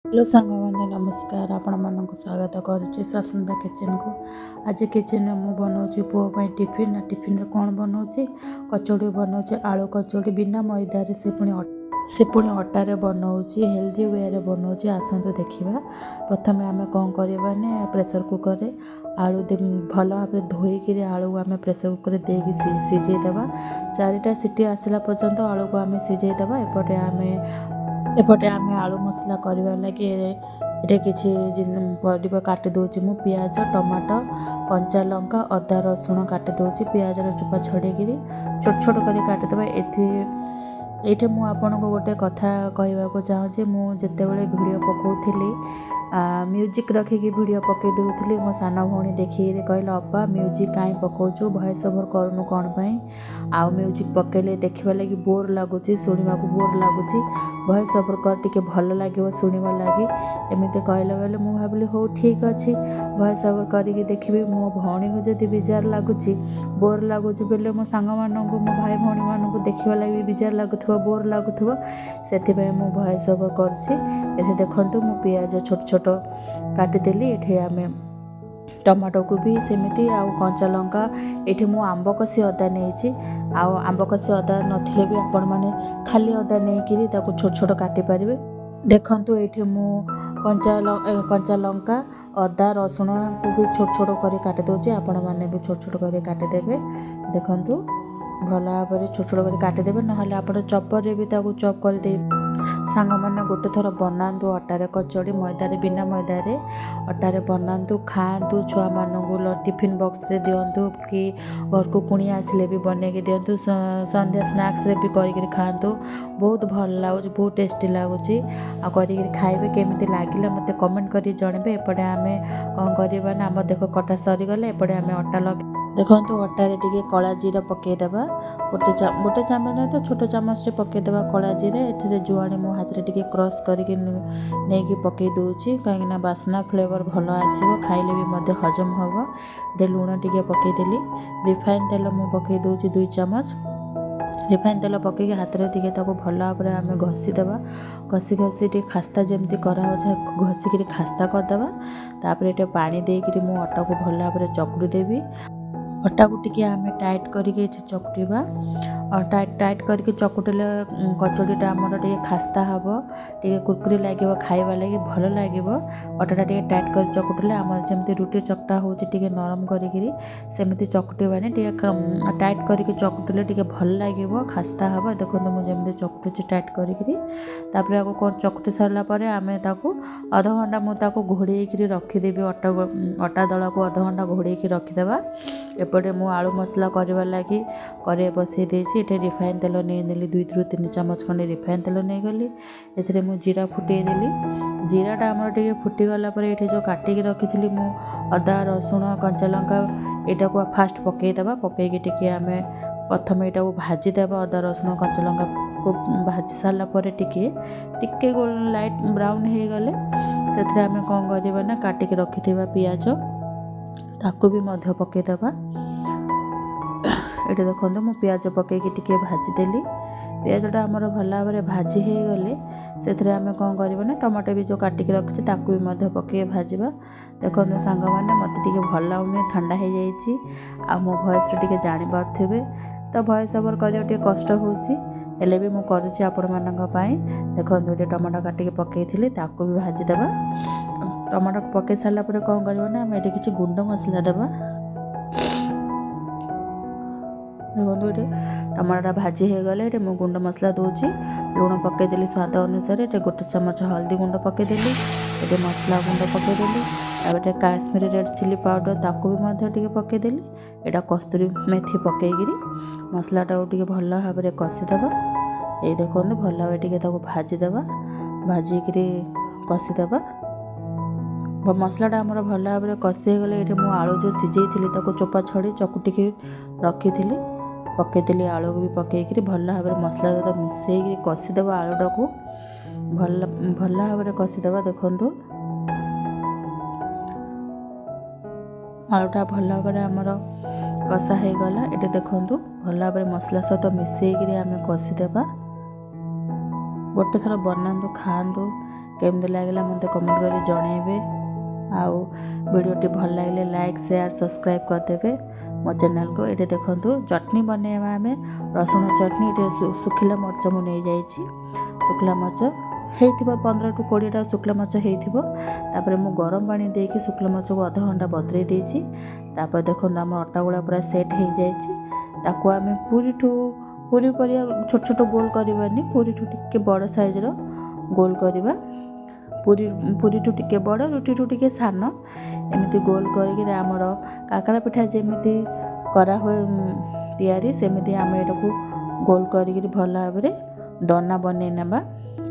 Hello सांग मैंने नमस्कार आपण मानक स्वागत करुच्ची सस्मिता किचन को। आज किचन में मुझे बनाऊँ पुओं टिफिन टिफिन कौन बनाऊँ कचौड़ी बनाऊँ आलू कचौड़ी बिना मैदारे से पुणी अटारे बनाऊँ हेल्दी वे बनाऊँ आसतु देखा। प्रथम आम कौन करवा प्रेसर कुकर आलू भल भाव धोईकी आलू आम प्रेसर कुकर देकी सिझेदेवा 4टा सीटी आसला पर्यंत आलू को आम सिझेदेवा। एपटे आम आलू मसला करने लगे ये किसी परिवा काटी दूची मु पियाज टमाटो कंचा लंका अदा रसुण काटी दूची पियाज चोपा छड़ेकी छोट छोट कर काटिदेवा। ये मुझे गोटे कथा कहवाक चाहूँगी मुझे वीडियो पकाऊली म्यूजिक रखिकी वीडियो पकई दूसरी मो सान भौणी देखिए कहले अब्बा म्यूजिक कहीं पकाचु वॉइस ओवर करूँ कौन आउ म्यूजिक पकड़े देखा लगी बोर लगुच शुणा बोर लगुच वॉइस ओवर कर टिके भल लगे शुणा लगी एमती कहला बेले मुझे भाविली हो ठीक अच्छे वॉइस ओवर करके देखी मो भौणी को जब बेजार लगुच बोर लगुच बेले मो सांग मानू मो भाई भौणी मानू देखा लगे बेजार लगुव बोर लगुव से वॉइस ओवर कर देखु मु पियाज छोट छोट काटिदेली। ये आम टमाटो को भी सेमती आउ कंचा लंका ये मु आंब कषि अदा नहीं आंब कषि अदा नथिले भी आपण माने खाली अदा नहीं छोट छोट काटी पारे। देखंतु ये मु कंचा लंका अदा रसुण को भी छोट छोट कर काटी दौचे आपण माने भी छोट छोट कर काटिदेवे। देखंतु भल भाव छोट छोट कर काटिदेवे ना आप चपर भी चप कर सांग मैंने गोटे थर बनातु अटारे कचौड़ी मैदारे बिना मैदारे अटारे बनातु खातु छुआ मानू टिफिन बॉक्स रे दिंतु कि घर को कुणी आसिले भी बनैकी दिंतु संध्या स्नैक्स रे भी करी खातु बहुत भल लगुच बहुत टेस्टी लगुच आ खाइबे केमिति लागिला मते कमेंट करी जनबे। एपटे आम कौन करवा ना आम देख कटा सरीगले एपटे आम अटा लगे देखो अटारे टिके कला जीरा पकईदेवा गोटे चामच तो छोट चामच से पकईदेवा कला जीरा ये जुआणी मो हाथ में टिके क्रश करके नहीं पकई दूची कहीं बास्ना फ्लेवर भल आसो खाइले भी हजम हम। ये लुण टिके पकईदेली रिफाइन तेल मु पकई दूची 2 चामच रिफाइन तेल पकईकि हाथ में टिके भल भाव आम घसीदेवा घसी घसी टे खास्ता जमी कराए घसिकी खास्ता करदेवा। तापर ये पानी देकर मु अटा को भल भाव चकुड़ी देवी अटा को टिके आम टाइट करके चकुटिबा और टाइट करके चकुटिले कचौड़ीटा आमर टे खास्ता हम टे कुरकुरी लगे खाइबा लगे भल लगे अटाटा टे टाइट कर चकुटिले आमर जमी रुटी चकटा हो नरम करमती चकुटानी टे टाइट करके चकुटिले टे भल लगे खास्ता हम। देखो मुझे चकुटुची टाइट कर कौन चकुटी सारा आम अध घंटा मुझे घोड़े रखीदेवी अटा दला को अध घंटा घोड़े रखीदेवा। एपटे मु आलू मसला करवा लगी करे बसई देसी ये रिफाइन तेल नहीं 2 ରୁ 3 चामच खंडे रिफाइन तेल नहीं गली ए मु जीरा फुटेदेली जीराटा आमर टे फुटीगला ये जो काटिकी रखी मु अदा रसुण कंचा लंका यहाँ को फास्ट पकईदेवा पकईकी टिके आम प्रथम यहाँ को भाजीदेवा अदा रसुण कंचा लंका को भाजी सारापर टिके लाइट ब्राउन हो गले से आम कौन करवा ना काटिकी रखि पियाज ताकू भी मध्य पकईदेवा। ये देखो मु पियाज पकईकी टिके भाजीदेली पियाजटा आमर भल भाव भाजी हो गले से आम कौन करवा ना टमाटो भी जो काटिकी रखी ताकू भी मध्य पकई भाजवा। देखो सांग मैंने मत टे भल लगुनि ठंडा हो जाइए आ मो भॉइस टे जापारे तो भॉइस ओवर कर कष्ट होले भी मुझे करुच्ची आपण मानी। देखो ये टमाटो काटिकी पकई ताकू भी भाजीदेवा टमाटो पकई सारापर कौन करवा ना ये किसी गुंड मसला देवा। देखो ये टमाटोटा भाजी हो गले ये मुझे गुंड मसला दूची लुण पकईदेली स्वाद अनुसार ये गोटे चामच हल्दी गुंड पकईदेली ये मसला गुंड पकईदेली ये काश्मीरी रेड चिली पाउडर ताकू भी टे पकईदेली यहाँ कस्तूरी मेथी पकईकि मसलाटा टे भल भाव कषिदेवा। ये देखो भल भाव टे भाजीदेवा भाजिकी कषिदेवा मसलाटा आमर भल भाव कषिगले ये मुझे आलू जो सिझे चोपा छड़ी चकुटिकी रखी पकईदेली आलू को भी पकईकि भल भाव मसला सहित मिसई कषिदेवा आलूटा को भल भाव कषिदेवा। देखो आलूटा भल भाव आमर कषा हो गला ये देखो भल भाव मसला सहित मिसई आम कषिदेवा। गोटे थर बनातु खातु केमती लगे मत कमेंट कर जनइबे। आउ वीडियोटी भल लगे लाइक शेयर सब्सक्राइब करदेवे मो चैनल को। ये देखो चटनी बनवा आम रसुण चटनी। ये सुखिला मरच मुझे नहीं सुखिला मरच हो 15 टू 20टा सुखिला मरच होपर मु गरम पानी देकी सुखिला मरच को अध घंटा बतरे देती। देखो आम अटा गुड़ा पूरा सेट हो जाए। आम पूरी परिया छोट छोट गोल करवानी पूरी ठू टिके बड़ साइज रो गोल करवा। पूरी ठू टिके बड़ रुटी ठू टिके सान एमती गोल कर आमर काकरा पिठा जमी करा हुए तैयारी सेमती आम ये गोल कर भल भाव दना बन ना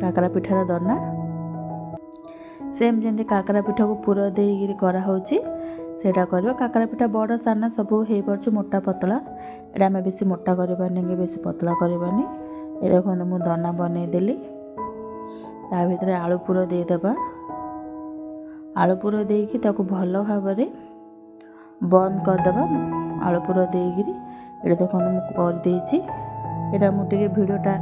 काकरा पिठार दना सेम जमी काकरा पिठा को पुर दे कराऊँगी सेटा कर। काकरा पिठा बड़ सान सब हो पार्छ मोटा पतला। एटा आम बेसी मोटा करवानी कि बेसी पतला करवानी। ये देखो मु दना बनईदेली ता भीतर आलू पुर देदेबा। आलू पुर देकी ताकू भल भाव बंद करदेबा आलू पुर देगी। ये देखो मुझे यहाँ मुझे भिडटा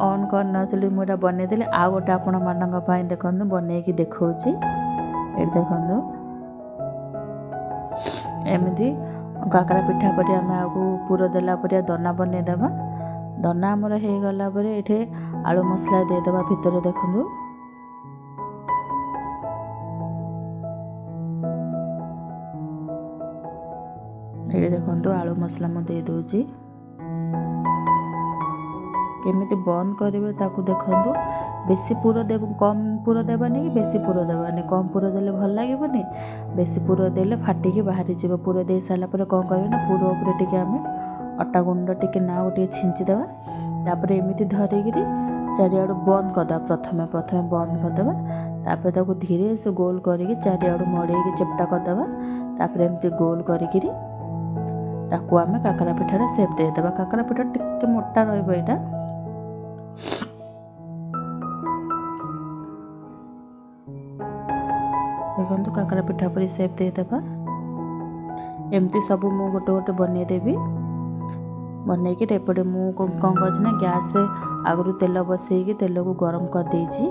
ऑन कर नी मुझे बनईदेली आ गोटे आपण मानी देखो बनईकी देखा। ये देखो एमती काकरा पिठा पर आम आगू पुर देला पर दना बनईदेबा। दना आमर हो गला ये आलू मसला देदेबा भितर। देखो ये देखो आलू मसला मुझे दे केमिति बंद करेंगे ताकू। देखो बेसी पुर दे कम पुर देवानी कि बेसी पुर देवानी। कम पुर देले भल लगे बेसी पुर देले फाटिकी बाहरी जीव। पुर दे सारापर कौन करें ना पुर उपर टे आम अटा गुंड टे ना गोटे छिंचीदेवा। तापर एमती धरिकी चारिआडू बंद करदे। प्रथमे बंद करदे तापर धीरे से गोल करके चारिआडू मड़े चेपटा करदे। तापर एमती गोल करी ताकू आम काकरा पिठार सेप देदेबा। काकरा पिठा टिके मोटा रहा। देखो काकरा पिठा पर सेप देदेबा। एमती सब मु गोटे गोटे बनईदेवी। बनईकी एपटे मु कौन कर गैस रे आगु तेल बसईकी तेल को गरम कर देछि।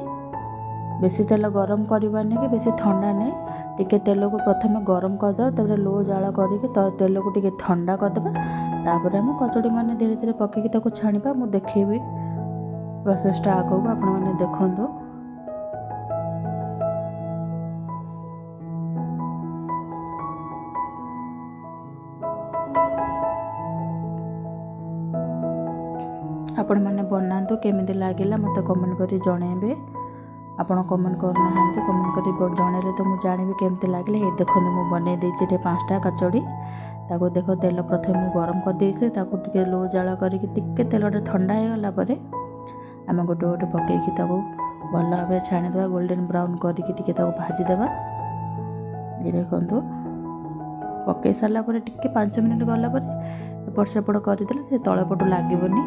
बेसी तेल गरम करवानी कि बेसी ठंडा नहीं टिके तेल को प्रथम गरम करदे तापर लो जाल करके तेल को टिके ठंडा करदे। तापर आम कचौड़ी माने धीरे धीरे पकईकी ताको छाणीबा। मु देखेबी प्रोसेसटा आगो आपण माने देखंतु। आपण मैंने बनातु केमिति लागिला मत कमेंट करी जनइबे। आपण कमेंट करना कमेंट कर जनइले तो मुझे जानी केमती लगे। ये देखो मुझे बनई देती 5टा कचौड़ी। ताको देखो तेल प्रथम मुझे गरम कर देती टे लो जाल करके तेलटा ठंडा हो गला आम गोटे गोटे पकईकी भल भाव छाणीदे गोल्डन ब्राउन करके भाजीदेवा। ये देखो पकई सारापर टे 5 मिनट गला एपट सेपट करदे तलपटू लगभनी।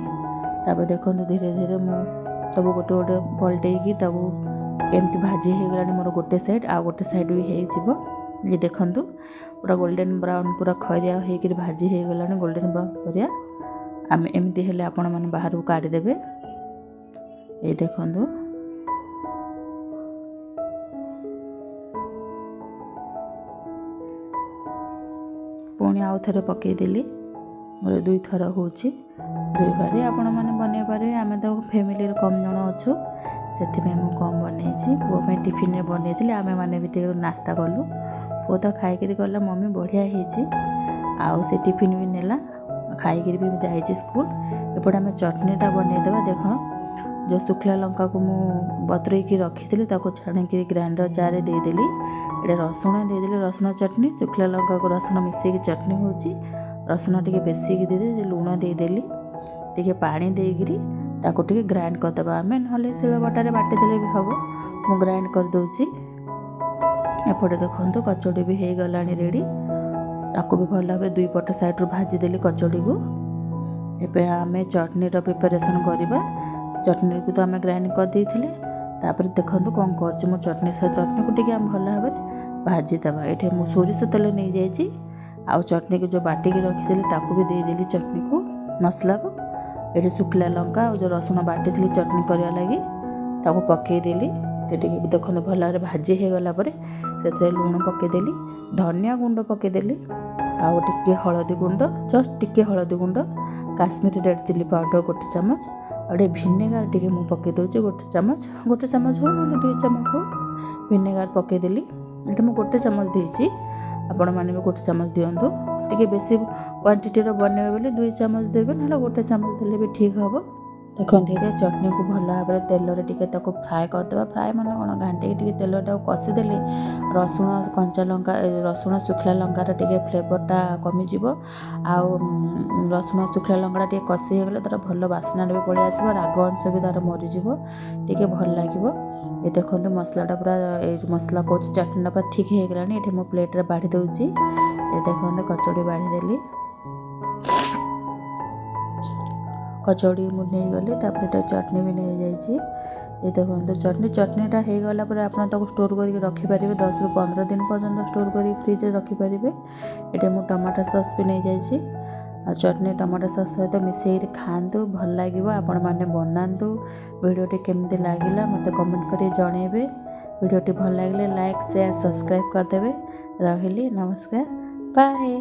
तापर देखो धीरे धीरे मु सब गोटे गोटे पलटेकी एमती भाजी हो गला मोर गोटे साइड आ गोटे साइड भी हो। ये देखो पूरा गोल्डन ब्राउन पूरा खरिया होकर भाजी हो गला गोल्डन ब्राउन परिया। आम एमती हेले आपण माने बाहर को काढ़ीदेवे। ये देखो पुणी आउ थे पकईदेली मोर 2 थर हो 2 बारी आपण मैंने बनई पारे। आम तो फैमिली कम जन अच्छु से कम बनई पुओ टिफिन में बनई आम मैंने भी नास्ता कलु। पुओ तो खाई गला मम्मी बढ़िया हो से टिफिन भी नेला खाई भी जाइए स्कूल। एपटे आम चटनीटा बनईदेवा। देख जो शुखला लंका को मु बतरईकी रखी छाणी ग्राइंडर जार देदेली। ये रसुण देदेली रसुण चटनी शुखला लंका को रसुण मिसेकी चटनी हो। रसुण टे बेसिक दे लुण देदेली टे पानी देकरी ताको टे ग्राइंड करदे। आम ना शिल बटारे बाटिदेले भी हम मु ग्राइंड करदे। एपटे देखो कचौड़ी भी हो गला रेडी। ताको भी भल भाव 2 पट साइड रू भाजीदेली कचौड़ी को। एबे आम चटनीर प्रिपरेसन करवा। चटनी को तो आम ग्राइंड कर देथिले। तापर देखो कौन कर मो चटनी को टे भल भाव भाजीदेवा। ये मुझे सोरिष तेल नहीं जाइए आउ चटनी को जो बाटिकी रखी ताकू भी देदेली चटनी को मसला को। ये शुखला लंका और जो रसुण बाटी चटनी करने लगी ताकू पकईदेली। ଟିକେ ଦେଖନ୍ତୁ ଭଲ ଭାବରେ ଭାଜି ହେଇଗଲା ପରେ ସେଥିରେ ଲୁଣ ପକାଇଦେଲି, ଧନିଆ ଗୁଣ୍ଡ ପକାଇଦେଲି, ଆଉ ଟିକେ ହଳଦୀ ଗୁଣ୍ଡ, ଜଷ୍ଟ ଟିକେ ହଳଦୀ ଗୁଣ୍ଡ, କାଶ୍ମୀରୀ ରେଡ଼୍ ଚିଲି ପାଉଡ଼ର 1 ଚାମଚ, ଆଉ ଟିକେ ଭିନେଗାର ଟିକେ ମୁଁ ପକାଇ ଦେଉଛି 1 ଚାମଚ ହଉ ନହେଲେ 2 ଚାମଚ ହଉ ଭିନେଗାର ପକାଇଦେଲି। ଏଇଟା ମୁଁ 1 ଚାମଚ ଦେଇଛି, ଆପଣମାନେ ବି 1 ଚାମଚ ଦିଅନ୍ତୁ। ଟିକେ ବେଶୀ କ୍ୱାଣ୍ଟିଟିର ବନେଇବେ ବୋଲି 2 ଚାମଚ ଦେବେ, ନହେଲେ 1 ଚାମଚ ଦେଲେ ବି ଠିକ୍ ହେବ। ଦେଖନ୍ତୁ ଏଇଟା ଚଟଣିକୁ ଭଲ ଭାବରେ ତେଲରେ ଟିକେ ତାକୁ ଫ୍ରାଏ କରିଦେବା। ଫ୍ରାଏ ମାନେ କ'ଣ, ଘାଣ୍ଟିକି ଟିକେ ତେଲଟାକୁ କଷିଦେଲେ ରସୁଣ କଞ୍ଚା ଲଙ୍କା ରସୁଣ ଶୁଖିଲା ଲଙ୍କାର ଟିକେ ଫ୍ଲେଭରଟା କମିଯିବ, ଆଉ ରସୁଣ ଶୁଖିଲା ଲଙ୍କାଟା ଟିକେ କଷି ହେଇଗଲେ ତା'ର ଭଲ ବାସ୍ନାଟା ବି ପଳେଇ ଆସିବ, ରାଗ ଅଂଶ ବି ତା'ର ମରିଯିବ, ଟିକେ ଭଲ ଲାଗିବ। ଏ ଦେଖନ୍ତୁ ମସଲାଟା ପୁରା, ଏଇ ଯେଉଁ ମସଲା କହୁଛି ଚଟଣିଟା ପୁରା ଠିକ୍ ହେଇଗଲାଣି। ଏଠି ମୁଁ ପ୍ଲେଟ୍ରେ ବାଢ଼ି ଦେଉଛି। ଏ ଦେଖନ୍ତୁ କଚୁଡ଼ି ବାଢ଼ି ଦେଲି, କଚୁଡ଼ି ମୁଁ ନେଇଗଲି, ତାପରେ ଏଟା ଚଟଣି ବି ନେଇଯାଇଛି। ଏ ଦେଖନ୍ତୁ ଚଟଣିଟା ହେଇଗଲା ପରେ ଆପଣ ତାକୁ ଷ୍ଟୋର୍ କରିକି ରଖିପାରିବେ, 10ରୁ 15 ଦିନ ପର୍ଯ୍ୟନ୍ତ ଷ୍ଟୋର୍ କରିକି ଫ୍ରିଜ୍ରେ ରଖିପାରିବେ। ଏଠି ମୁଁ ଟମାଟୋ ସସ୍ ବି ନେଇଯାଇଛି, ଆଉ ଚଟଣି ଟମାଟୋ ସସ୍ ସହିତ ମିଶାଇକି ଖାଆନ୍ତୁ, ଭଲ ଲାଗିବ। ଆପଣମାନେ ବନାନ୍ତୁ। ଭିଡ଼ିଓଟି କେମିତି ଲାଗିଲା ମୋତେ କମେଣ୍ଟ କରି ଜଣାଇବେ। ଭିଡ଼ିଓଟି ଭଲ ଲାଗିଲେ ଲାଇକ୍, ସେୟାର, ସବସ୍କ୍ରାଇବ୍ କରିଦେବେ। ରହିଲି, ନମସ୍କାର, ବାଏ।